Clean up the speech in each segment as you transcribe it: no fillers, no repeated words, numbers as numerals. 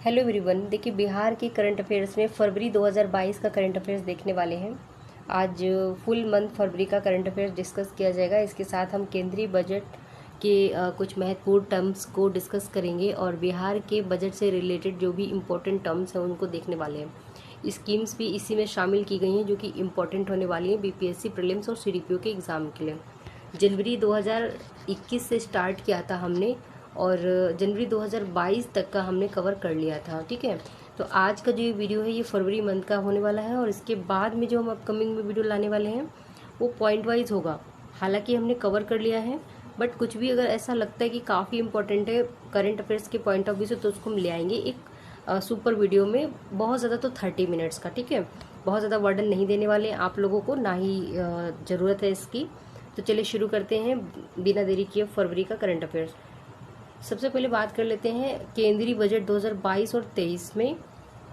Hello everyone. देखिए, बिहार के current affairs में फरवरी 2022 का करंट अफेयर्स देखने वाले हैं। आज फुल मंथ फरवरी का करंट अफेयर्स डिस्कस किया जाएगा। इसके साथ हम केंद्रीय बजट के कुछ महत्वपूर्ण टर्म्स को डिस्कस करेंगे और बिहार के बजट से रिलेटेड जो भी इम्पोर्टेंट टर्म्स हैं उनको देखने वाले हैं। स्कीम्स भी इसी में शामिल की गई हैं जो कि इम्पोर्टेंट होने वाली हैं बीपीएससी प्रीलिम्स और सीडीपीओ के एग्ज़ाम के लिए। जनवरी 2021 से स्टार्ट किया था हमने और जनवरी 2022 तक का हमने कवर कर लिया था। ठीक है, तो आज का जो ये वीडियो है ये फरवरी मंथ का होने वाला है और इसके बाद में जो हम अपकमिंग में वीडियो लाने वाले हैं वो पॉइंट वाइज होगा। हालांकि हमने कवर कर लिया है बट कुछ भी अगर ऐसा लगता है कि काफ़ी इंपॉर्टेंट है करंट अफेयर्स के पॉइंट ऑफ व्यू से तो उसको हम ले आएंगे एक सुपर वीडियो में, बहुत ज़्यादा तो 30 मिनट्स का। ठीक है, बहुत ज़्यादा वर्डन नहीं देने वाले आप लोगों को, ना ही ज़रूरत है इसकी। तो चलिए शुरू करते हैं बिना देरी किए फरवरी का करंट अफेयर्स। सबसे पहले बात कर लेते हैं केंद्रीय बजट 2022 और 23 में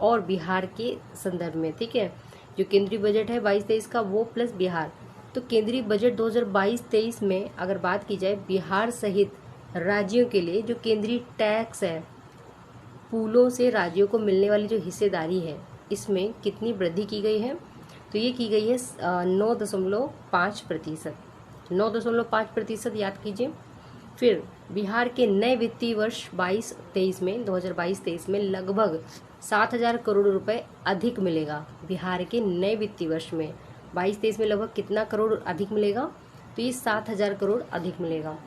और बिहार के संदर्भ में। ठीक है, जो केंद्रीय बजट है 22-23 का वो प्लस बिहार। तो केंद्रीय बजट 2022-23 में अगर बात की जाए बिहार सहित राज्यों के लिए जो केंद्रीय टैक्स है, पूलों से राज्यों को मिलने वाली जो हिस्सेदारी है, इसमें कितनी वृद्धि की गई है? तो ये की गई है 9.5%। 9.5% याद कीजिए। फिर बिहार के नए वित्तीय वर्ष 22-23 में 2022-23 में लगभग 7,000 करोड़ रुपए अधिक मिलेगा। बिहार के नए वित्तीय वर्ष में 22-23 में लगभग कितना करोड़ अधिक मिलेगा? तो ये 7,000 करोड़ अधिक मिलेगा।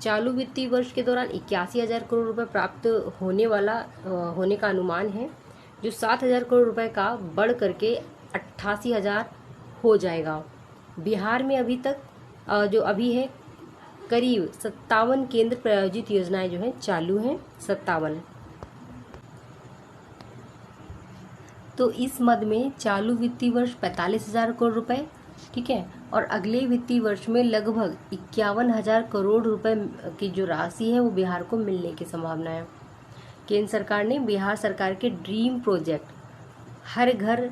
चालू वित्तीय वर्ष के दौरान 81,000 करोड़ रुपए प्राप्त होने का अनुमान है, जो 7,000 करोड़ रुपए का बढ़ करके 88,000 हो जाएगा। बिहार में अभी तक जो अभी है करीब 57 केंद्र प्रायोजित योजनाएं जो हैं चालू हैं, 57। तो इस मद में चालू वित्तीय वर्ष 45,000 करोड़ रुपए, ठीक है, और अगले वित्तीय वर्ष में लगभग 51,000 करोड़ रुपए की जो राशि है वो बिहार को मिलने की संभावना है। केंद्र सरकार ने बिहार सरकार के ड्रीम प्रोजेक्ट हर घर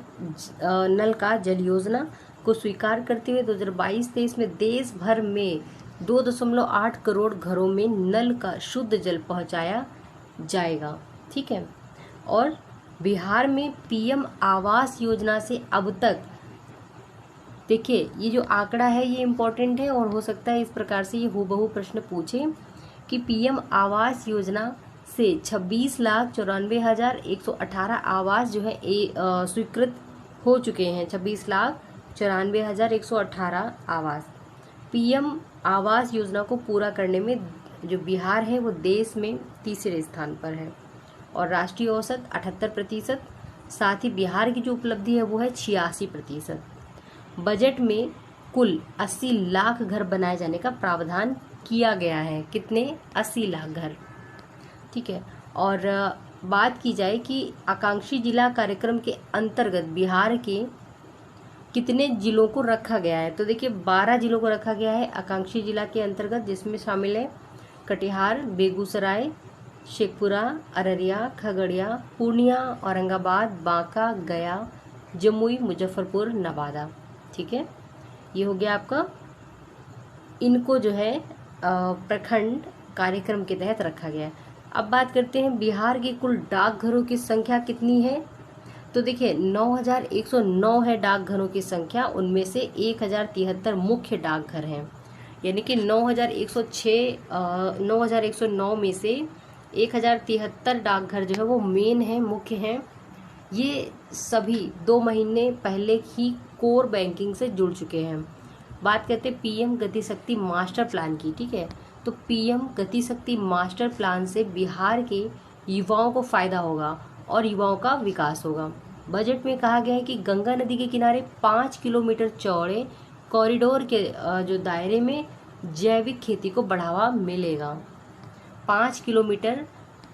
नल का जल योजना को स्वीकार करते हुए 2022-23 में देश भर में 2.8 करोड़ घरों में नल का शुद्ध जल पहुंचाया जाएगा। ठीक है, और बिहार में पीएम आवास योजना से अब तक, देखिए ये जो आंकड़ा है ये इम्पोर्टेंट है और हो सकता है इस प्रकार से ये हूबहू प्रश्न पूछे कि पीएम आवास योजना से 26,94,118 आवास जो है स्वीकृत हो चुके हैं। 26,94,118 आवास। पीएम आवास योजना को पूरा करने में जो बिहार है वो देश में तीसरे स्थान पर है और राष्ट्रीय औसत 78%। साथ ही बिहार की जो उपलब्धि है वो है 86%। बजट में कुल 80 लाख घर बनाए जाने का प्रावधान किया गया है। कितने? 80 लाख घर। ठीक है, और बात की जाए कि आकांक्षी जिला कार्यक्रम के अंतर्गत बिहार के कितने जिलों को रखा गया है? तो देखिए 12 जिलों को रखा गया है आकांक्षी जिला के अंतर्गत, जिसमें शामिल है कटिहार, बेगूसराय, शेखपुरा, अररिया, खगड़िया, पूर्णिया, औरंगाबाद, बांका, गया, जमुई, मुजफ्फरपुर, नवादा। ठीक है, ये हो गया आपका। इनको जो है प्रखंड कार्यक्रम के तहत रखा गया है। अब बात करते हैं बिहार के कुल डाकघरों की संख्या कितनी है। तो देखिए 9,109 है डाकघरों की संख्या, उनमें से 1,073 मुख्य डाकघर हैं। यानी कि 9,109 में से 1,073 डाकघर जो है वो मेन है, मुख्य हैं। ये सभी 2 महीने पहले ही कोर बैंकिंग से जुड़ चुके हैं। बात करते हैं पीएम गति शक्ति मास्टर प्लान की। ठीक है, तो पीएम गति शक्ति मास्टर प्लान से बिहार के युवाओं को फायदा होगा और युवाओं का विकास होगा। बजट में कहा गया है कि गंगा नदी के किनारे 5 किलोमीटर चौड़े कॉरिडोर के जो दायरे में जैविक खेती को बढ़ावा मिलेगा। 5 किलोमीटर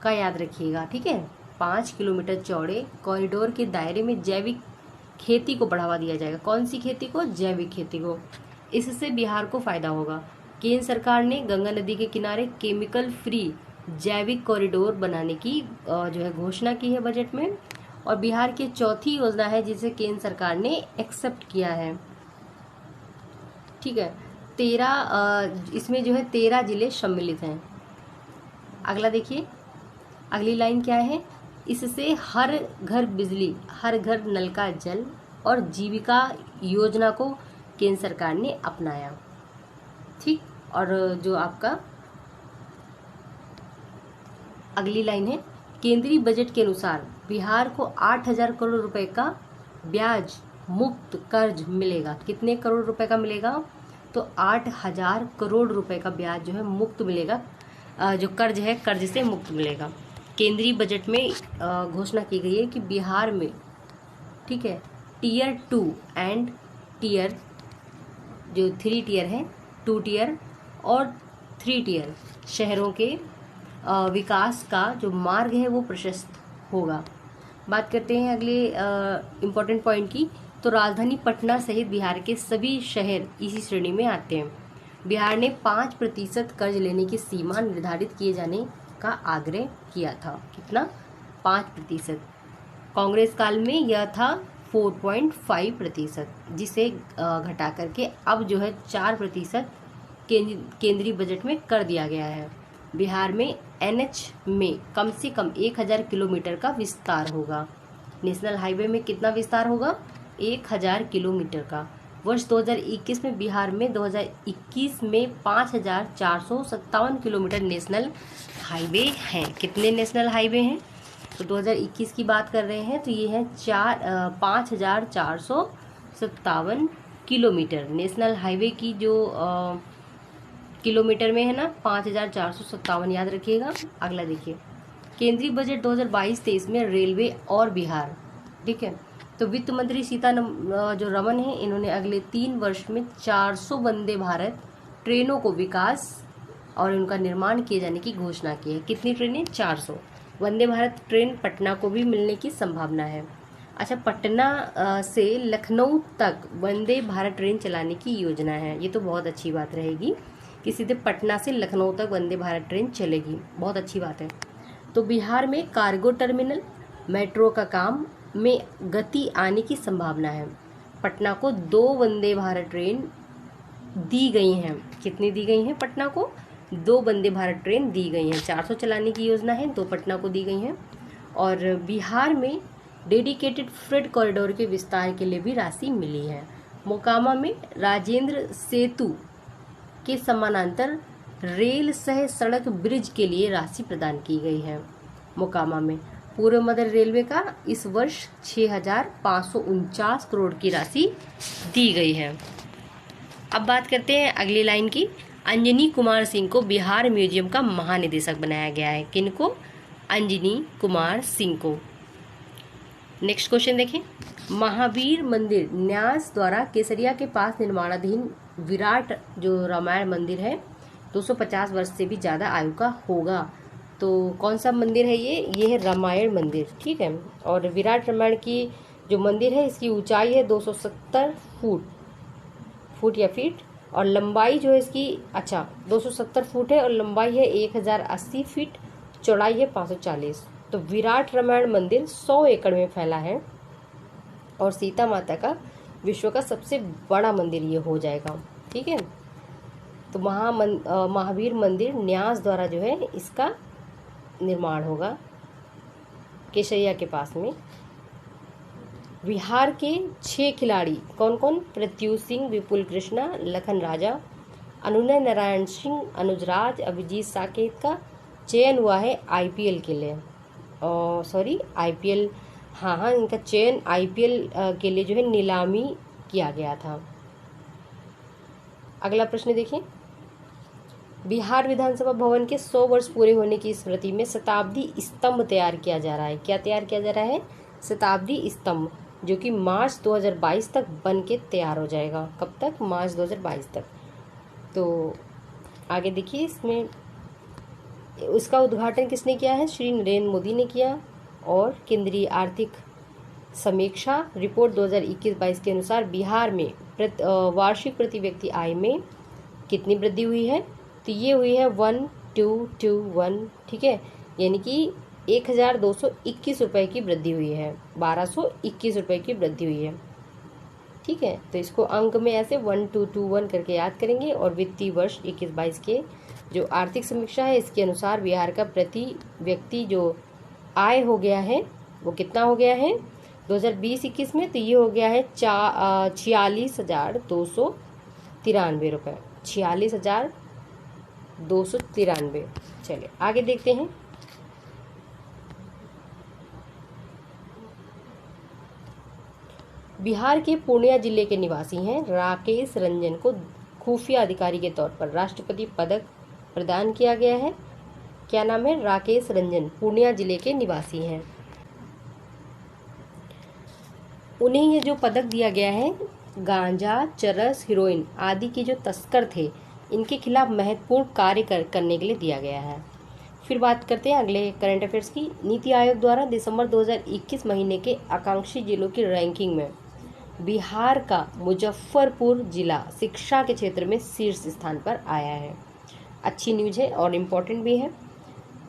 का याद रखिएगा। ठीक है, 5 किलोमीटर चौड़े कॉरिडोर के दायरे में जैविक खेती को बढ़ावा दिया जाएगा। कौन सी खेती को? जैविक खेती को। इससे बिहार को फायदा होगा। केंद्र सरकार ने गंगा नदी के किनारे केमिकल फ्री जैविक कॉरिडोर बनाने की जो है घोषणा की है बजट में, और बिहार की चौथी योजना है जिसे केंद्र सरकार ने एक्सेप्ट किया है। ठीक है, 13 इसमें जो है 13 जिले सम्मिलित हैं। अगला देखिए, अगली लाइन क्या है? इससे हर घर बिजली, हर घर नल का जल और जीविका योजना को केंद्र सरकार ने अपनाया। ठीक, और जो आपका अगली लाइन है, केंद्रीय बजट के अनुसार बिहार को 8,000 करोड़ रुपए का ब्याज मुक्त कर्ज मिलेगा। कितने करोड़ रुपए का मिलेगा? तो 8,000 करोड़ रुपए का ब्याज जो है मुक्त मिलेगा, जो कर्ज है कर्ज से मुक्त मिलेगा। केंद्रीय बजट में घोषणा की गई है कि बिहार में, ठीक है, टियर 2 एंड टियर, जो 3 टियर है, 2 टियर और 3 टियर शहरों के विकास का जो मार्ग है वो प्रशस्त होगा। बात करते हैं अगले इम्पोर्टेंट पॉइंट की, तो राजधानी पटना सहित बिहार के सभी शहर इसी श्रेणी में आते हैं। बिहार ने 5% कर्ज लेने की सीमा निर्धारित किए जाने का आग्रह किया था। कितना? 5%। कांग्रेस काल में यह था 4.5%, जिसे घटा करके अब जो है 4% केंद्रीय बजट में कर दिया गया है। बिहार में NH में कम से कम 1,000 किलोमीटर का विस्तार होगा। नेशनल हाईवे में कितना विस्तार होगा? 1,000 किलोमीटर का। वर्ष 2021 में बिहार में 2021 में 5,457 किलोमीटर नेशनल हाईवे हैं। कितने नेशनल हाईवे हैं? तो 2021 की बात कर रहे हैं तो ये है 5,457 किलोमीटर। नेशनल हाईवे की जो किलोमीटर में है ना, 5,457 याद रखिएगा। अगला देखिए, केंद्रीय बजट 2022-23 में रेलवे और बिहार, ठीक है, तो वित्त मंत्री जो रमन है, इन्होंने अगले 3 वर्ष में 400 वंदे भारत ट्रेनों को विकास और उनका निर्माण किए जाने की घोषणा की है। कितनी ट्रेनें? 400 वंदे भारत ट्रेन पटना को भी मिलने की संभावना है। अच्छा, पटना से लखनऊ तक वंदे भारत ट्रेन चलाने की योजना है। ये तो बहुत अच्छी बात रहेगी कि सीधे पटना से लखनऊ तक वंदे भारत ट्रेन चलेगी, बहुत अच्छी बात है। तो बिहार में कार्गो टर्मिनल, मेट्रो का काम में गति आने की संभावना है। पटना को 2 वंदे भारत ट्रेन दी गई हैं। कितनी दी गई हैं? पटना को 2 वंदे भारत ट्रेन दी गई हैं। 400 चलाने की योजना है, 2 पटना को दी गई हैं। और बिहार में डेडिकेटेड फ्रेट कॉरिडोर के विस्तार के लिए भी राशि मिली है। मोकामा में राजेंद्र सेतु के समानांतर रेल सह सड़क ब्रिज के लिए राशि प्रदान की गई है। मोकामा में पूर्व मध्य रेलवे का इस वर्ष 6,549 करोड़ की राशि दी गई है। अब बात करते हैं अगली लाइन की, अंजनी कुमार सिंह को बिहार म्यूजियम का महानिदेशक बनाया गया है। किनको? अंजनी कुमार सिंह को। नेक्स्ट क्वेश्चन देखें, महावीर मंदिर न्यास द्वारा केसरिया के पास निर्माणाधीन विराट जो रामायण मंदिर है 250 वर्ष से भी ज़्यादा आयु का होगा। तो कौन सा मंदिर है ये है रामायण मंदिर, ठीक है। और विराट रामायण की जो मंदिर है इसकी ऊंचाई है 270 फुट या फीट, और लंबाई जो है इसकी 270 फुट है और लंबाई है 1,080 फीट, चौड़ाई है 540। तो विराट रामायण मंदिर 100 एकड़ में फैला है और सीता माता का विश्व का सबसे बड़ा मंदिर ये हो जाएगा, ठीक है। तो महावीर मंदिर न्यास द्वारा जो है इसका निर्माण होगा केसरिया के पास में। बिहार के 6 खिलाड़ी कौन कौन? प्रत्युष सिंह, विपुल कृष्णा, लखन राजा, अनुनय नारायण सिंह, अनुजराज, अभिजीत साकेत का चयन हुआ है IPL के लिए। IPL, हाँ, इनका चयन IPL के लिए जो है नीलामी किया गया था। अगला प्रश्न देखिए, बिहार विधानसभा भवन के 100 वर्ष पूरे होने की स्मृति में शताब्दी स्तंभ तैयार किया जा रहा है। क्या तैयार किया जा रहा है? शताब्दी स्तंभ, जो कि मार्च 2022 तक बन के तैयार हो जाएगा। कब तक? मार्च 2022 तक। तो आगे देखिए, इसमें उसका उद्घाटन किसने किया है? श्री नरेंद्र मोदी ने किया। और केंद्रीय आर्थिक समीक्षा रिपोर्ट 2021-22 के अनुसार बिहार में वार्षिक प्रति व्यक्ति आय में कितनी वृद्धि हुई है? तो ये हुई है 1221, ठीक है, यानी कि 1,221 रुपये की वृद्धि हुई है, 1,221 रुपये की वृद्धि हुई है, ठीक है। तो इसको अंक में ऐसे 1221 करके याद करेंगे। और वित्तीय वर्ष 21-22 के जो आर्थिक समीक्षा है इसके अनुसार बिहार का प्रति व्यक्ति जो आय हो गया है वो कितना हो गया है 2020-21 में, तो ये हो गया है 46,293 रुपये, 46,293। चलिए आगे देखते हैं। बिहार के पूर्णिया जिले के निवासी हैं राकेश रंजन को खुफिया अधिकारी के तौर पर राष्ट्रपति पदक प्रदान किया गया है। क्या नाम है? राकेश रंजन, पूर्णिया जिले के निवासी हैं। उन्हें ये जो पदक दिया गया है, गांजा, चरस, हीरोइन आदि के जो तस्कर थे इनके खिलाफ महत्वपूर्ण कार्य करने के लिए दिया गया है। फिर बात करते हैं अगले करंट अफेयर्स की। नीति आयोग द्वारा दिसंबर 2021 महीने के आकांक्षी जिलों की रैंकिंग में बिहार का मुजफ्फरपुर जिला शिक्षा के क्षेत्र में शीर्ष स्थान पर आया है। अच्छी न्यूज़ है और इम्पोर्टेंट भी है।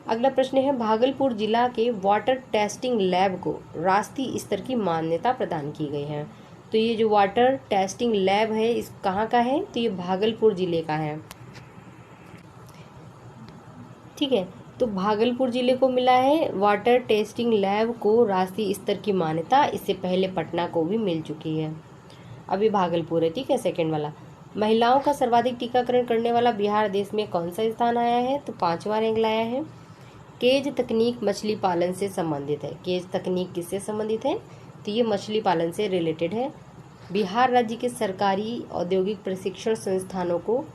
अगला प्रश्न है, भागलपुर जिला के वाटर टेस्टिंग लैब को राष्ट्रीय स्तर की मान्यता प्रदान की गई है। तो ये जो वाटर टेस्टिंग लैब है इस कहाँ का है? तो ये भागलपुर जिले का है। ठीक है, तो भागलपुर जिले को मिला है वाटर टेस्टिंग लैब को राष्ट्रीय स्तर की मान्यता। इससे पहले पटना को भी मिल चुकी है, अभी भागलपुर है। ठीक है, सेकंड वाला, महिलाओं का सर्वाधिक टीकाकरण करने वाला बिहार देश में कौन सा स्थान आया है? तो 5वां रैंक लाया है। केज तकनीक मछली पालन से संबंधित है। केज तकनीक किससे संबंधित है? तो ये मछली पालन से रिलेटेड है। बिहार राज्य के सरकारी औद्योगिक प्रशिक्षण संस्थानों को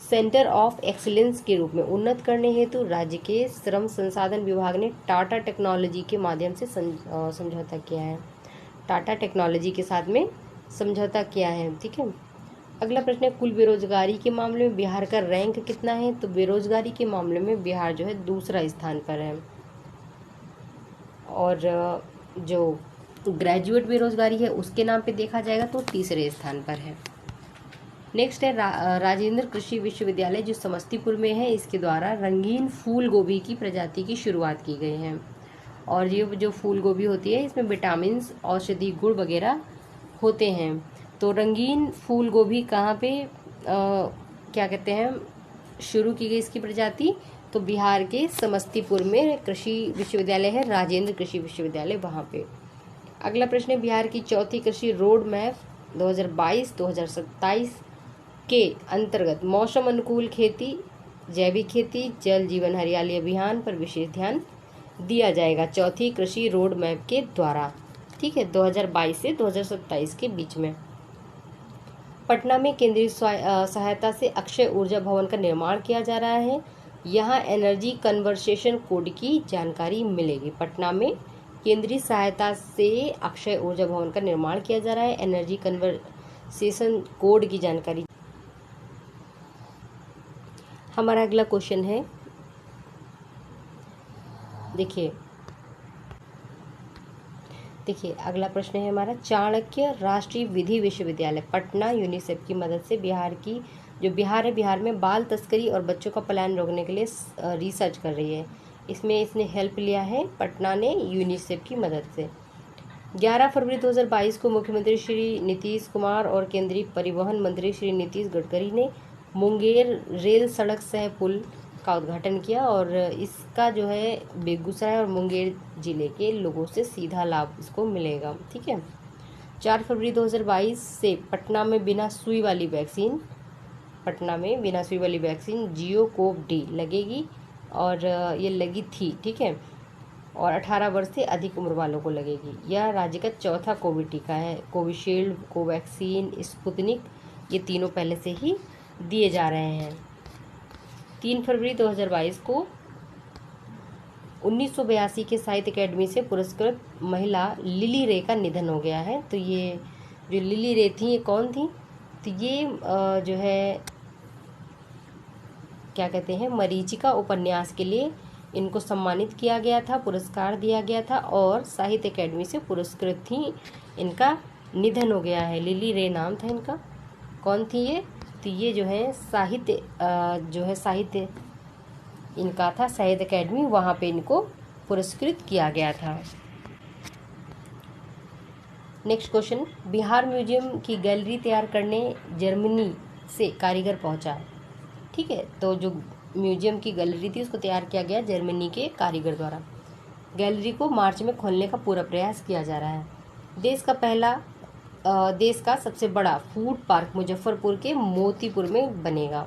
सेंटर ऑफ एक्सीलेंस के रूप में उन्नत करने हेतु राज्य के श्रम संसाधन विभाग ने टाटा टेक्नोलॉजी के माध्यम से समझौता किया है। टाटा टेक्नोलॉजी के साथ में समझौता किया है। ठीक है, अगला प्रश्न है, कुल बेरोजगारी के मामले में बिहार का रैंक कितना है? तो बेरोजगारी के मामले में बिहार जो है दूसरा स्थान पर है, और जो ग्रेजुएट बेरोजगारी है उसके नाम पे देखा जाएगा तो तीसरे स्थान पर है। नेक्स्ट है राजेंद्र कृषि विश्वविद्यालय जो समस्तीपुर में है, इसके द्वारा रंगीन फूल गोभी की प्रजाति की शुरुआत की गई है। और ये जो फूल गोभी होती है इसमें विटामिन, औषधि गुण वगैरह होते हैं। तो रंगीन फूल गोभी कहाँ पे क्या कहते हैं शुरू की गई इसकी प्रजाति? तो बिहार के समस्तीपुर में कृषि विश्वविद्यालय है, राजेंद्र कृषि विश्वविद्यालय, वहाँ पे। अगला प्रश्न है, बिहार की चौथी कृषि रोड मैप 2022-2027 के अंतर्गत मौसम अनुकूल खेती, जैविक खेती, जल जीवन हरियाली अभियान पर विशेष ध्यान दिया जाएगा चौथी कृषि रोड मैप के द्वारा। ठीक है, 2022 से 2027 के बीच में। पटना में केंद्रीय सहायता से अक्षय ऊर्जा भवन का निर्माण किया जा रहा है। यहाँ एनर्जी कन्वर्सेशन कोड की जानकारी मिलेगी। पटना में केंद्रीय सहायता से अक्षय ऊर्जा भवन का निर्माण किया जा रहा है, एनर्जी कन्वर्सेशन कोड की जानकारी। हमारा अगला क्वेश्चन है, देखिए अगला प्रश्न है हमारा, चाणक्य राष्ट्रीय विधि विश्वविद्यालय पटना यूनिसेफ की मदद से बिहार है, बिहार में बाल तस्करी और बच्चों का पलायन रोकने के लिए रिसर्च कर रही है। इसमें इसने हेल्प लिया है पटना ने यूनिसेफ की मदद से। 11 फरवरी 2022 को मुख्यमंत्री श्री नीतीश कुमार और केंद्रीय परिवहन मंत्री श्री नितिन गडकरी ने मुंगेर रेल सड़क सह पुल का उद्घाटन किया, और इसका जो है बेगूसराय और मुंगेर जिले के लोगों से सीधा लाभ इसको मिलेगा। ठीक है, 4 फरवरी 2022 से पटना में बिना सुई वाली वैक्सीन जियोकोव-डी लगेगी, और ये लगी थी। ठीक है, और 18 वर्ष से अधिक उम्र वालों को लगेगी। यह राज्य का चौथा कोविड टीका है। कोविशील्ड, कोवैक्सीन, स्पुतनिक ये तीनों पहले से ही दिए जा रहे हैं। 3 फरवरी 2022 को 1982 के साहित्य अकेडमी से पुरस्कृत महिला लिली रे का निधन हो गया है। तो ये जो लिली रे थी ये कौन थी? तो ये जो है क्या कहते हैं मरीचिका उपन्यास के लिए इनको सम्मानित किया गया था, पुरस्कार दिया गया था, और साहित्य अकेडमी से पुरस्कृत थी। इनका निधन हो गया है। लिली रे नाम था इनका। कौन थी ये? तो ये जो है साहित्य इनका था, साहित्य अकेडमी, वहाँ पे इनको पुरस्कृत किया गया था। नेक्स्ट क्वेश्चन, बिहार म्यूजियम की गैलरी तैयार करने जर्मनी से कारीगर पहुंचा। ठीक है, तो जो म्यूजियम की गैलरी थी उसको तैयार किया गया जर्मनी के कारीगर द्वारा। गैलरी को मार्च में खोलने का पूरा प्रयास किया जा रहा है। देश का सबसे बड़ा फूड पार्क मुजफ्फरपुर के मोतीपुर में बनेगा।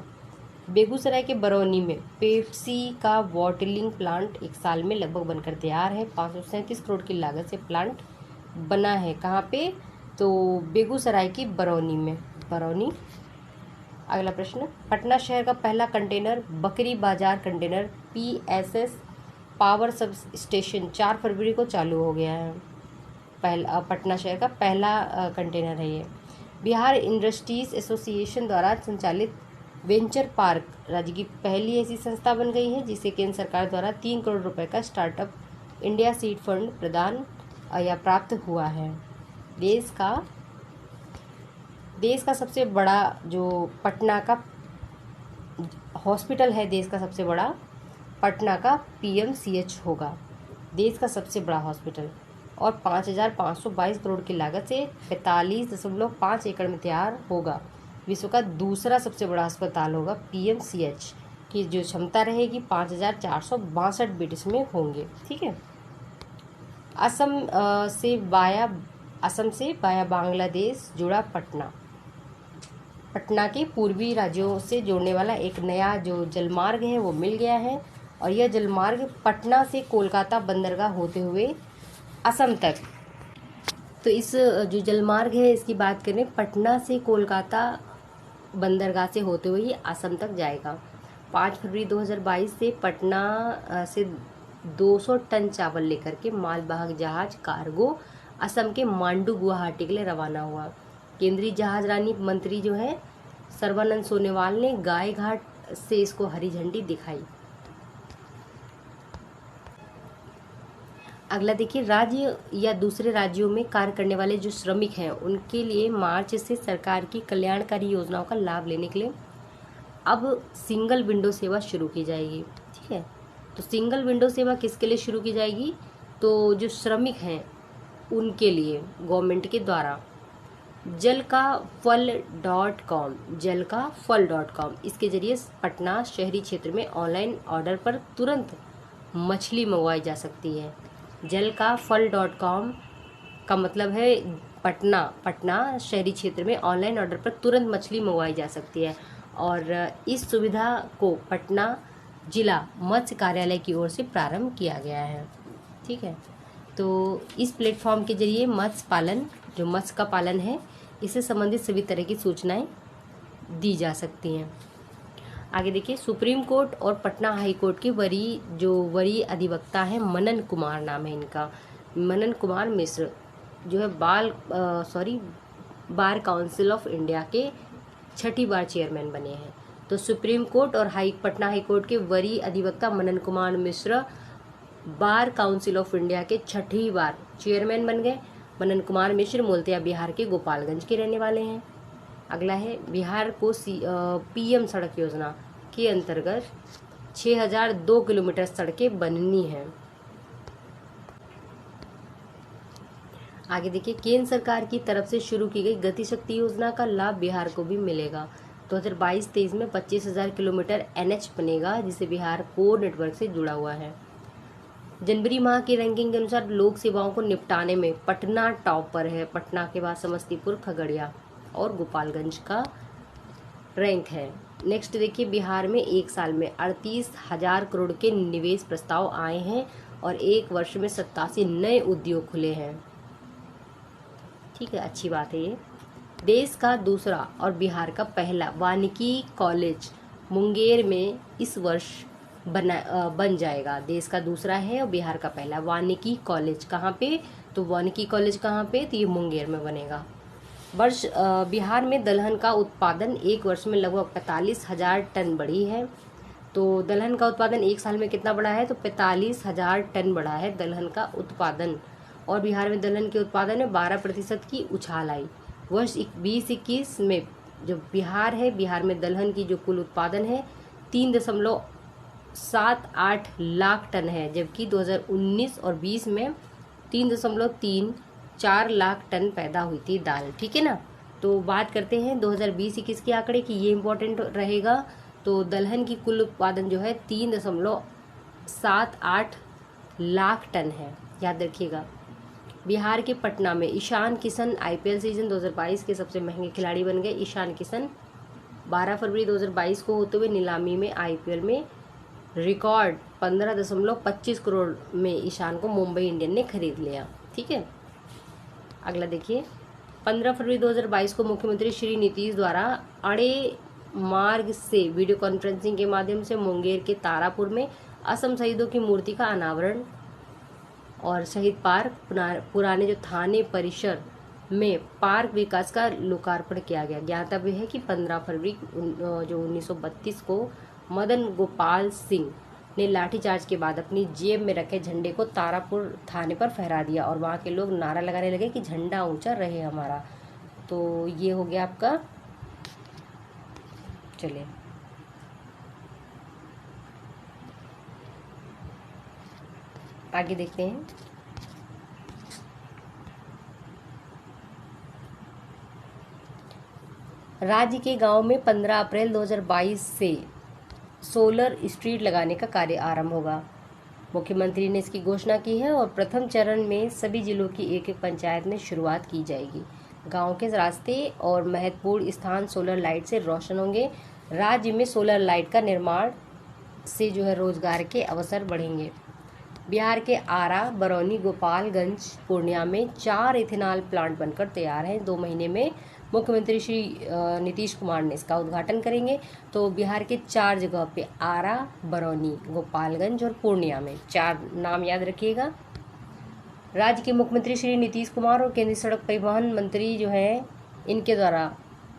बेगूसराय के बरौनी में पेप्सी का बॉटलिंग प्लांट 1 साल में लगभग बनकर तैयार है। 537 करोड़ की लागत से प्लांट बना है। कहाँ पे? तो बेगूसराय की बरौनी में। बरौनी। अगला प्रश्न, पटना शहर का पहला कंटेनर बकरी बाजार container PSS power sub station 4 फरवरी को चालू हो गया है। पटना शहर का पहला कंटेनर है ये। बिहार इंडस्ट्रीज एसोसिएशन द्वारा संचालित वेंचर पार्क राज्य की पहली ऐसी संस्था बन गई है जिसे केंद्र सरकार द्वारा 3 करोड़ रुपए का स्टार्टअप इंडिया सीड फंड प्रदान या प्राप्त हुआ है। देश का सबसे बड़ा जो पटना का हॉस्पिटल है, देश का सबसे बड़ा पटना का PMCH होगा, देश का सबसे बड़ा हॉस्पिटल, और 5,522 करोड़ की लागत से 45.5 एकड़ में तैयार होगा। विश्व का दूसरा सबसे बड़ा अस्पताल होगा PMCH की जो क्षमता रहेगी 5,462 बेड इसमें होंगे। ठीक है। असम से वाया बांग्लादेश जुड़ा पटना के पूर्वी राज्यों से जोड़ने वाला एक नया जो जलमार्ग है वो मिल गया है, और यह जलमार्ग पटना से कोलकाता बंदरगाह होते हुए असम तक। तो इस जो जलमार्ग है इसकी बात करें, पटना से कोलकाता बंदरगाह से होते हुए ये असम तक जाएगा। 5 फरवरी 2022 से पटना से 200 टन चावल लेकर के मालवाहक जहाज कार्गो असम के मांडू गुवाहाटी के लिए रवाना हुआ। केंद्रीय जहाजरानी मंत्री जो है सर्बानंद सोनोवाल ने गाय घाट से इसको हरी झंडी दिखाई। अगला देखिए, राज्य या दूसरे राज्यों में कार्य करने वाले जो श्रमिक हैं उनके लिए मार्च से सरकार की कल्याणकारी योजनाओं का लाभ लेने के लिए अब सिंगल विंडो सेवा शुरू की जाएगी। ठीक है। तो सिंगल विंडो सेवा किसके लिए शुरू की जाएगी? तो जो श्रमिक हैं उनके लिए गवर्नमेंट के द्वारा जलकाफल.com इसके जरिए पटना शहरी क्षेत्र में ऑनलाइन ऑर्डर पर तुरंत मछली मंगवाई जा सकती है। जलकाफल.com का मतलब है पटना शहरी क्षेत्र में ऑनलाइन ऑर्डर पर तुरंत मछली मंगवाई जा सकती है, और इस सुविधा को पटना जिला मत्स्य कार्यालय की ओर से प्रारंभ किया गया है। ठीक है। तो इस प्लेटफॉर्म के जरिए मत्स्य का पालन है, इससे संबंधित सभी तरह की सूचनाएं दी जा सकती हैं। आगे देखिए, सुप्रीम कोर्ट और पटना हाई कोर्ट के वरीय अधिवक्ता हैं मनन कुमार, नाम है इनका, मनन कुमार मिश्र, जो है बार काउंसिल ऑफ इंडिया के 6ठी बार चेयरमैन बने हैं। तो सुप्रीम कोर्ट और पटना हाई कोर्ट के वरीय अधिवक्ता Manan Kumar Mishra bar council of India के 6ठी बार चेयरमैन बन गए। मनन कुमार मिश्र मूलतः बिहार के गोपालगंज के रहने वाले हैं। अगला है, बिहार को PM सड़क योजना के अंतर्गत 6002 किलोमीटर सड़कें बननी हैं। आगे देखिए, केंद्र सरकार की तरफ से शुरू की गई गति शक्ति योजना का लाभ बिहार को भी मिलेगा। 2022-23 में 25,000 किलोमीटर NH बनेगा, जिसे बिहार कोर नेटवर्क से जुड़ा हुआ है। जनवरी माह की रैंकिंग के अनुसार लोक सेवाओं को निपटाने में पटना टॉप पर है। पटना के बाद समस्तीपुर, खगड़िया और गोपालगंज का रैंक है। नेक्स्ट देखिए, बिहार में 1 साल में 38,000 करोड़ के निवेश प्रस्ताव आए हैं और 1 वर्ष में 87 नए उद्योग खुले हैं। ठीक है, अच्छी बात है ये। देश का दूसरा और बिहार का पहला वानिकी कॉलेज मुंगेर में इस वर्ष बन जाएगा। देश का दूसरा है और बिहार का पहला वानिकी कॉलेज कहाँ पे? तो वानिकी कॉलेज कहाँ पे? तो ये मुंगेर में बनेगा। बिहार में दलहन का उत्पादन 1 वर्ष में लगभग 45,000 टन बढ़ी है। तो दलहन का उत्पादन 1 साल में कितना बढ़ा है? तो 45,000 टन बढ़ा है दलहन का उत्पादन, और बिहार में दलहन के उत्पादन में 12% की उछाल आई। वर्ष 2021 में जो बिहार है, बिहार में दलहन की जो कुल उत्पादन है 3.78 लाख टन है, जबकि 2019 और 20 में 3.34 लाख टन पैदा हुई थी दाल। ठीक है ना। तो बात करते हैं 2020-21 के आंकड़े की, ये इम्पोर्टेंट रहेगा। तो दलहन की कुल उत्पादन जो है 3.78 लाख टन है, याद रखिएगा। बिहार के पटना में ईशान किशन आईपीएल सीजन 2022 के सबसे महंगे खिलाड़ी बन गए। ईशान किशन 12 फरवरी 2022 को होते हुए नीलामी में आईपीएल में रिकॉर्ड 15.25 करोड़ में ईशान को मुंबई इंडियन ने खरीद लिया। ठीक है, अगला देखिए। 15 फरवरी 2022 को मुख्यमंत्री श्री नीतीश द्वारा अड़े मार्ग से वीडियो कॉन्फ्रेंसिंग के माध्यम से मुंगेर के तारापुर में असम शहीदों की मूर्ति का अनावरण और शहीद पार्क पुराने जो थाने परिसर में पार्क विकास का लोकार्पण किया गया। ज्ञातव्य है कि 15 फरवरी जो 1932 को मदन गोपाल सिंह ने लाठीचार्ज के बाद अपनी जेब में रखे झंडे को तारापुर थाने पर फहरा दिया और वहाँ के लोग नारा लगाने लगे कि झंडा ऊंचा रहे हमारा। तो ये हो गया आपका। चलिए आगे देखते हैं। राज्य के गांव में 15 अप्रैल 2022 से सोलर स्ट्रीट लगाने का कार्य आरंभ होगा। मुख्यमंत्री ने इसकी घोषणा की है और प्रथम चरण में सभी जिलों की एक एक पंचायत में शुरुआत की जाएगी। गांव के रास्ते और महत्वपूर्ण स्थान सोलर लाइट से रोशन होंगे। राज्य में सोलर लाइट का निर्माण से जो है रोजगार के अवसर बढ़ेंगे। बिहार के आरा, बरौनी, गोपालगंज, पूर्णिया में 4 इथेनॉल प्लांट बनकर तैयार हैं। 2 महीने में मुख्यमंत्री श्री नीतीश कुमार ने इसका उद्घाटन करेंगे। तो बिहार के 4 जगह पे आरा, बरौनी, गोपालगंज और पूर्णिया में 4 नाम याद रखिएगा। राज्य के मुख्यमंत्री श्री नीतीश कुमार और केंद्रीय सड़क परिवहन मंत्री जो हैं इनके द्वारा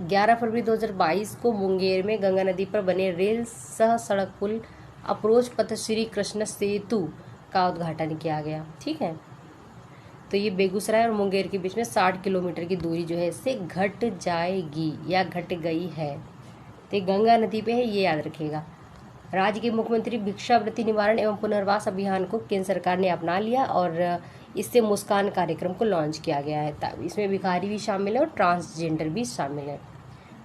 11 फरवरी 2022 को मुंगेर में गंगा नदी पर बने रेल सह सड़क पुल अप्रोच पथ श्री कृष्ण सेतु का उद्घाटन किया गया। ठीक है, तो ये बेगूसराय और मुंगेर के बीच में 60 किलोमीटर की दूरी जो है इससे घट जाएगी या घट गई है। तो गंगा नदी पे है, ये याद रखिएगा। राज्य के मुख्यमंत्री भिक्षावृत्ति निवारण एवं पुनर्वास अभियान को केंद्र सरकार ने अपना लिया और इससे मुस्कान कार्यक्रम को लॉन्च किया गया है। इसमें भिखारी भी शामिल है और ट्रांसजेंडर भी शामिल है।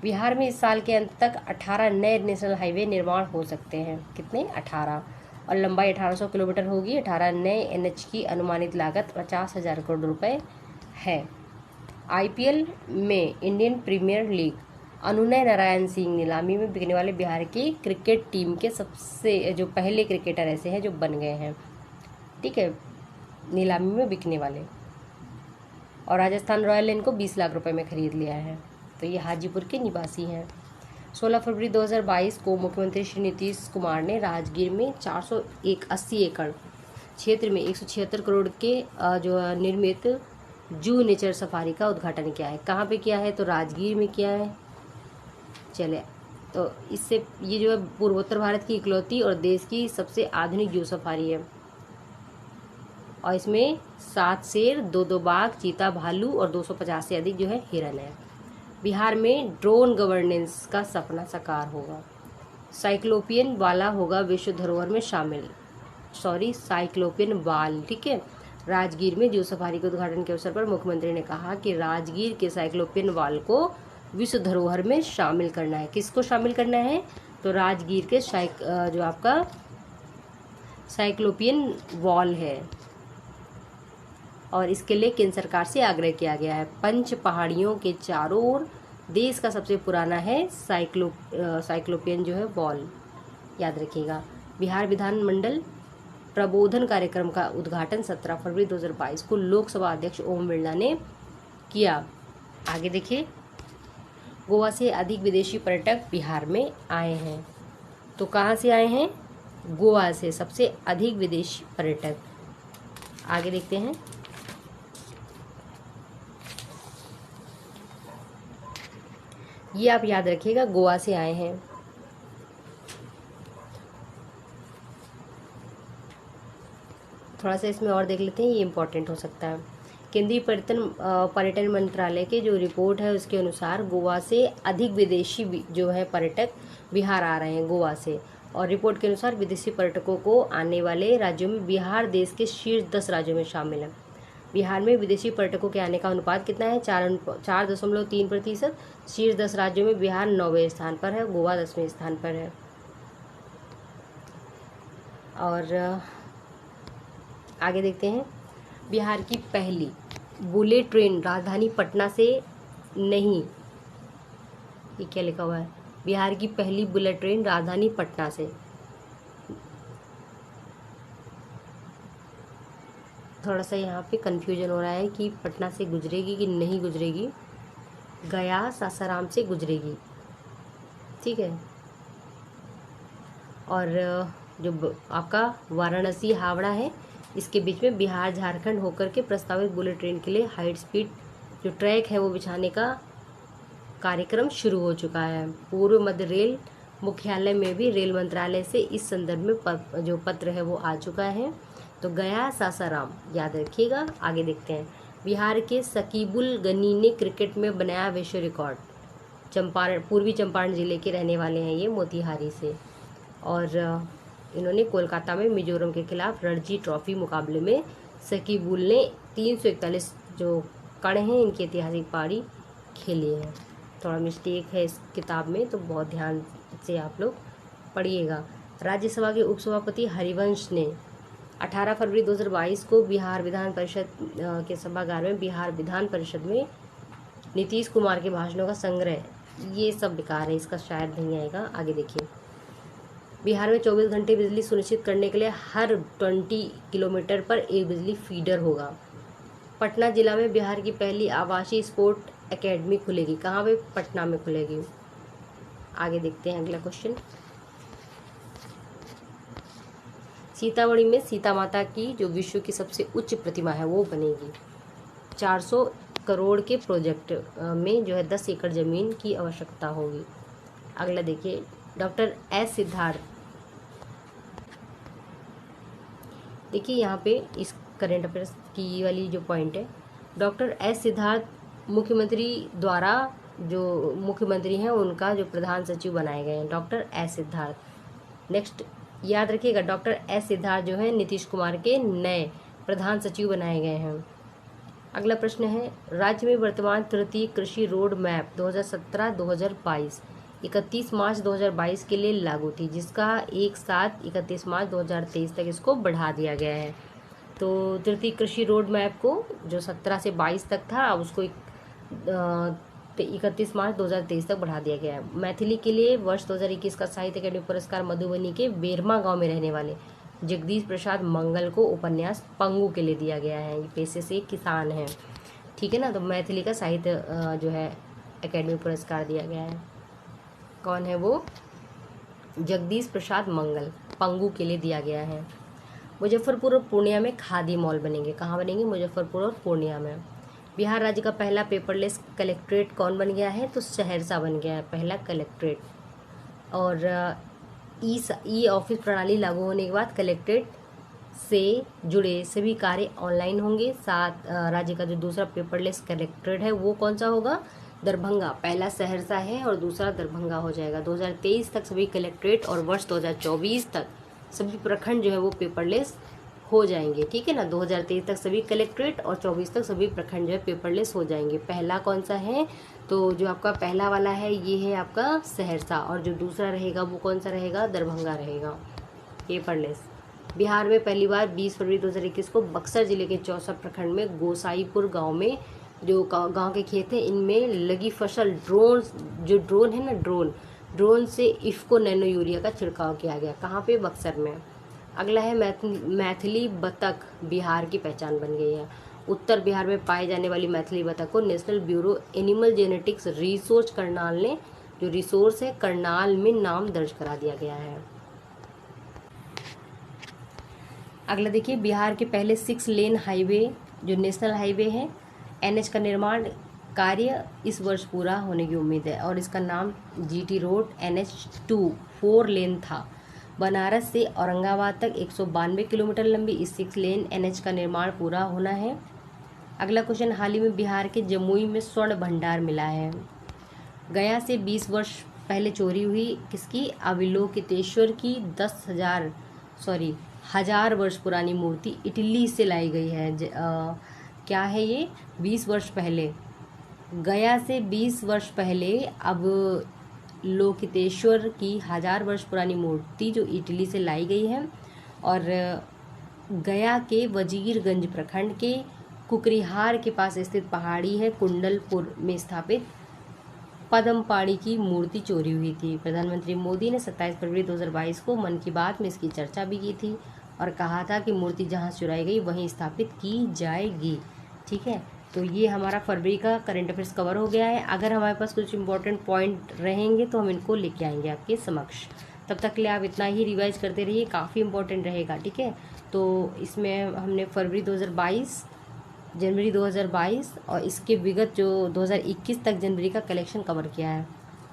बिहार में इस साल के अंत तक 18 नए नेशनल हाईवे निर्माण हो सकते हैं। कितने? 18, और लंबाई 1800 किलोमीटर होगी। 18 नए एनएच की अनुमानित लागत 50,000 करोड़ रुपए है। आईपीएल में इंडियन प्रीमियर लीग अनुनय नारायण सिंह नीलामी में बिकने वाले बिहार की क्रिकेट टीम के सबसे जो पहले क्रिकेटर ऐसे हैं जो बन गए हैं। ठीक है, नीलामी में बिकने वाले। और राजस्थान रॉयल ने इनको 20 लाख रुपए में खरीद लिया है। तो ये हाजीपुर के निवासी हैं। 16 फरवरी 2022 को मुख्यमंत्री श्री नीतीश कुमार ने राजगीर में 480 एकड़ क्षेत्र में 176 करोड़ के जो निर्मित जू नेचर सफारी का उद्घाटन किया है। कहाँ पे किया है? तो राजगीर में किया है। चले, तो इससे ये जो है पूर्वोत्तर भारत की इकलौती और देश की सबसे आधुनिक जू सफारी है और इसमें 7 शेर, 2 बाघ, चीता, भालू और 250 से अधिक जो है हिरन है। बिहार में ड्रोन गवर्नेंस का सपना साकार होगा। साइक्लोपियन वाला होगा विश्व धरोहर में शामिल। साइक्लोपियन वाल। ठीक है, राजगीर में जू सफारी के उद्घाटन के अवसर पर मुख्यमंत्री ने कहा कि राजगीर के साइक्लोपियन वाल को विश्व धरोहर में शामिल करना है। किसको शामिल करना है? तो राजगीर के जो आपका साइक्लोपियन वॉल है और इसके लिए केंद्र सरकार से आग्रह किया गया है। 5 पहाड़ियों के चारों ओर देश का सबसे पुराना है साइक्लोपियन जो है वॉल, याद रखिएगा। बिहार विधानमंडल प्रबोधन कार्यक्रम का उद्घाटन 17 फरवरी 2022 को लोकसभा अध्यक्ष ओम बिरला ने किया। आगे देखिए। गोवा से अधिक विदेशी पर्यटक बिहार में आए हैं। तो कहाँ से आए हैं? गोवा से सबसे अधिक विदेशी पर्यटक। आगे देखते हैं। ये आप याद रखिएगा, गोवा से आए हैं। थोड़ा सा इसमें और देख लेते हैं, ये इम्पोर्टेंट हो सकता है। केंद्रीय पर्यटन मंत्रालय के जो रिपोर्ट है उसके अनुसार गोवा से अधिक विदेशी जो है पर्यटक बिहार आ रहे हैं गोवा से। और रिपोर्ट के अनुसार विदेशी पर्यटकों को आने वाले राज्यों में बिहार देश के शीर्ष 10 राज्यों में शामिल है। बिहार में विदेशी पर्यटकों के आने का अनुपात कितना है? 4.3%। शीर्ष 10 राज्यों में बिहार 9वें स्थान पर है, गोवा 10वें स्थान पर है। और आगे देखते हैं। बिहार की पहली बुलेट ट्रेन राजधानी पटना से नहीं, ये क्या लिखा हुआ है? बिहार की पहली बुलेट ट्रेन राजधानी पटना से, थोड़ा सा यहाँ पे कंफ्यूजन हो रहा है कि पटना से गुजरेगी कि नहीं गुजरेगी। गया सासाराम से गुजरेगी, ठीक है। और जो आपका वाराणसी हावड़ा है, इसके बीच में बिहार झारखंड होकर के प्रस्तावित बुलेट ट्रेन के लिए हाई स्पीड जो ट्रैक है वो बिछाने का कार्यक्रम शुरू हो चुका है। पूर्व मध्य रेल मुख्यालय में भी रेल मंत्रालय से इस संदर्भ में जो पत्र है वो आ चुका है। तो गया सासाराम याद रखिएगा। आगे देखते हैं। बिहार के सकीबुल गनी ने क्रिकेट में बनाया विश्व रिकॉर्ड। चंपारण, पूर्वी चंपारण जिले के रहने वाले हैं ये, मोतिहारी से। और इन्होंने कोलकाता में मिजोरम के खिलाफ रणजी ट्रॉफी मुकाबले में सकीबुल ने 341 जो कण हैं इनकी ऐतिहासिक पारी खेली है। थोड़ा मिस्टेक है इस किताब में, तो बहुत ध्यान से आप लोग पढ़िएगा। राज्यसभा के उपसभापति हरिवंश ने 18 फरवरी 2022 को बिहार विधान परिषद के सभागार में बिहार विधान परिषद में नीतीश कुमार के भाषणों का संग्रह, ये सब बेकार है, इसका शायद नहीं आएगा। आगे देखिए। बिहार में 24 घंटे बिजली सुनिश्चित करने के लिए हर 20 किलोमीटर पर एक बिजली फीडर होगा। पटना जिला में बिहार की पहली आवासीय स्पोर्ट एकेडमी खुलेगी। कहाँ पे? पटना में खुलेगी। आगे देखते हैं अगला क्वेश्चन। सीतामढ़ी में सीता माता की जो विश्व की सबसे उच्च प्रतिमा है वो बनेगी। 400 करोड़ के प्रोजेक्ट में जो है 10 एकड़ जमीन की आवश्यकता होगी। अगला देखिए। डॉक्टर एस सिद्धार्थ, देखिए यहाँ पे इस करेंट अफेयर्स की वाली जो पॉइंट है, डॉक्टर एस सिद्धार्थ मुख्यमंत्री द्वारा जो मुख्यमंत्री हैं उनका जो प्रधान सचिव बनाए गए हैं, डॉक्टर एस सिद्धार्थ। नेक्स्ट याद रखिएगा, डॉक्टर एस सिद्धार्थ जो है नीतीश कुमार के नए प्रधान सचिव बनाए गए हैं। अगला प्रश्न है। राज्य में वर्तमान तृतीय कृषि रोड मैप 2017-2022 31 मार्च 2022 के लिए लागू थी, जिसका एक साथ 31 मार्च 2023 तक इसको बढ़ा दिया गया है। तो तृतीय कृषि रोड मैप को जो 17 से 22 तक था, अब उसको 31 मार्च 2023 तक बढ़ा दिया गया है। मैथिली के लिए वर्ष 2021 का साहित्य अकादमी पुरस्कार मधुबनी के बेरमा गांव में रहने वाले जगदीश प्रसाद मंगल को उपन्यास पंगु के लिए दिया गया है। ये पेशे से किसान हैं, ठीक है ना। तो मैथिली का साहित्य जो है अकादमी पुरस्कार दिया गया है। कौन है वो? जगदीश प्रसाद मंगल, पंगु के लिए दिया गया है। मुजफ्फरपुर और पूर्णिया में खादी मॉल बनेंगे। कहाँ बनेंगे? मुजफ्फरपुर और पूर्णिया में। बिहार राज्य का पहला पेपरलेस कलेक्ट्रेट कौन बन गया है? तो सहरसा बन गया है पहला कलेक्ट्रेट। और ई ऑफिस प्रणाली लागू होने के बाद कलेक्ट्रेट से जुड़े सभी कार्य ऑनलाइन होंगे। साथ राज्य का जो दूसरा पेपरलेस कलेक्ट्रेट है वो कौन सा होगा? दरभंगा। पहला सहरसा है और दूसरा दरभंगा हो जाएगा। 2023 तक सभी कलेक्ट्रेट और वर्ष 2024 तक सभी प्रखंड जो है वो पेपरलेस हो जाएंगे, ठीक है ना। 2023 तक सभी कलेक्ट्रेट और 24 तक सभी प्रखंड जो है पेपरलेस हो जाएंगे। पहला कौन सा है? तो जो आपका पहला वाला है ये है आपका सहरसा, और जो दूसरा रहेगा वो कौन सा रहेगा? दरभंगा रहेगा पेपरलेस। बिहार में पहली बार 20 फरवरी 2021 को बक्सर जिले के 64 प्रखंड में गोसाईपुर गाँव में जो गांव के खेत हैं इनमें लगी फसल ड्रोन है ना, ड्रोन से इफ्को नैनो यूरिया का छिड़काव किया गया। कहाँ पे? बक्सर में। अगला है मैथिली बतख बिहार की पहचान बन गई है। उत्तर बिहार में पाए जाने वाली मैथिली बतख को national bureau animal genetics resource Karnal ने जो रिसोर्स है करनाल में नाम दर्ज करा दिया गया है। अगला देखिए। बिहार के पहले 6 लेन हाईवे जो नेशनल हाईवे है NH का निर्माण कार्य इस वर्ष पूरा होने की उम्मीद है, और इसका नाम GT रोड NH2 4 लेन था। बनारस से औरंगाबाद तक 192 किलोमीटर लंबी इस 6 लेन NH का निर्माण पूरा होना है। अगला क्वेश्चन। हाल ही में बिहार के जमुई में स्वर्ण भंडार मिला है। गया से 20 वर्ष पहले चोरी हुई किसकी? अवलोकितेश्वर की 1000 वर्ष पुरानी मूर्ति इटली से लाई गई है। क्या है ये? 20 वर्ष पहले, गया से 20 वर्ष पहले अब लोकितेश्वर की 1000 वर्ष पुरानी मूर्ति जो इटली से लाई गई है, और गया के वजीरगंज प्रखंड के कुकरीहार के पास स्थित पहाड़ी है कुंडलपुर में स्थापित पद्मपाणि की मूर्ति चोरी हुई थी। प्रधानमंत्री मोदी ने 27 फरवरी 2022 को मन की बात में इसकी चर्चा भी की थी और कहा था कि मूर्ति जहां चुराई गई वहीं स्थापित की जाएगी। ठीक है, तो ये हमारा फरवरी का करंट अफेयर्स कवर हो गया है। अगर हमारे पास कुछ इंपॉर्टेंट पॉइंट रहेंगे तो हम इनको लेके आएंगे आपके समक्ष। तब तक के लिए आप इतना ही रिवाइज करते रहिए, काफ़ी इंपॉर्टेंट रहेगा। ठीक है, तो इसमें हमने फरवरी 2022, जनवरी 2022 और इसके विगत जो 2021 तक जनवरी का कलेक्शन कवर किया है।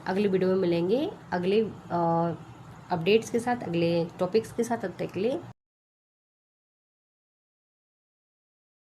अगले वीडियो में मिलेंगे अगले अपडेट्स के साथ, अगले टॉपिक्स के साथ। तब तक के लिए